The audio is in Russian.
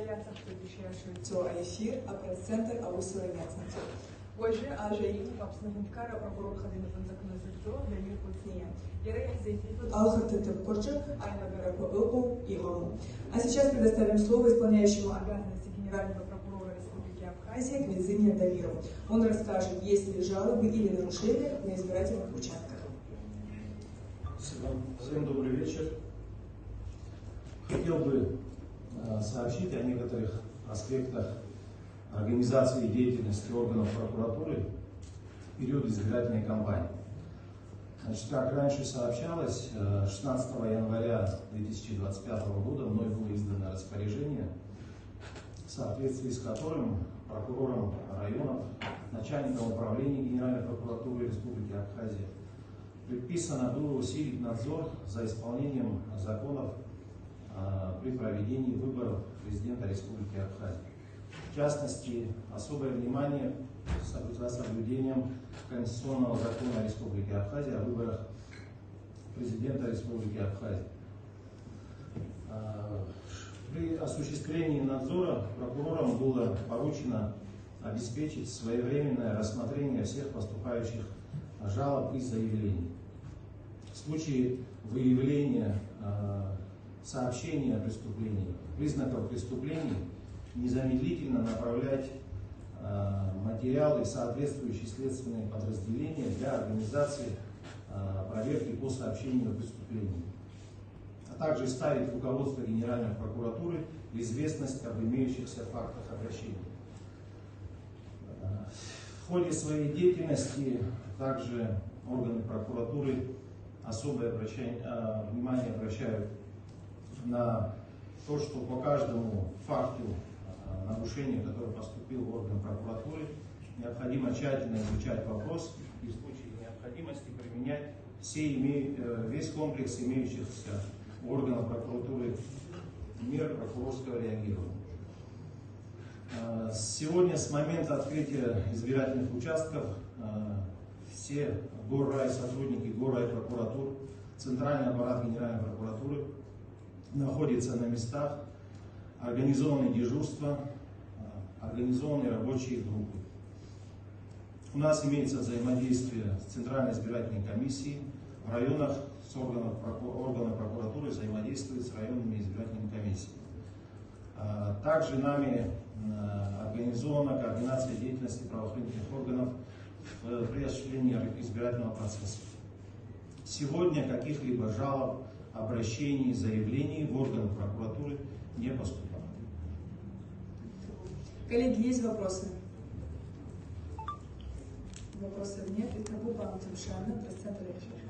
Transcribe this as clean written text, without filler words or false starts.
So I hear a press-center auzi răgheață. Hoje a AGI va apresentar a procuror Khadina Законодательство для них позднее. Алхатыты Корча, А сейчас предоставим слово исполняющему обязанности генерального прокурора Республики Абхазия Гвидзине Дамиру. Он расскажет, есть ли жалобы или нарушения на избирательных участках. Всем добрый вечер. Хотел бы сообщить о некоторых аспектах организации и деятельности органов прокуратуры в период избирательной кампании. Значит, как раньше сообщалось, 16 января 2025 года мной было издано распоряжение, в соответствии с которым прокурором районов, начальником управления Генеральной прокуратуры Республики Абхазия предписано было усилить надзор за исполнением законов при проведении выборов президента Республики Абхазия. В частности, особое внимание за соблюдением Конституционного закона Республики Абхазия о выборах президента Республики Абхазия. При осуществлении надзора прокурорам было поручено обеспечить своевременное рассмотрение всех поступающих жалоб и заявлений. В случае выявления сообщения о преступлении, признаков преступлений, незамедлительно направлять материалы в соответствующие следственные подразделения для организации проверки по сообщению о преступлении, а также ставить руководство Генеральной прокуратуры в известность об имеющихся фактах обращения. В ходе своей деятельности также органы прокуратуры особое внимание обращают на то, что по каждому факту нарушения, которое поступило в орган прокуратуры, необходимо тщательно изучать вопрос и в случае необходимости применять весь комплекс имеющихся у органов прокуратуры мер прокурорского реагирования. Сегодня, с момента открытия избирательных участков, все горрай сотрудники горрай прокуратур, центральный аппарат Генеральной прокуратуры находится на местах, организованы дежурства, организованы рабочие группы. У нас имеется взаимодействие с Центральной избирательной комиссией, в районах с органами прокуратуры взаимодействует с районными избирательными комиссиями. Также нами организована координация деятельности правоохранительных органов при осуществлении избирательного процесса. Сегодня каких-либо жалоб, обращений, заявлений в органы прокуратуры не поступало. Коллеги, есть вопросы? Вопросов нет. И Трабу Бам Тимшана, пресс-центр Республики.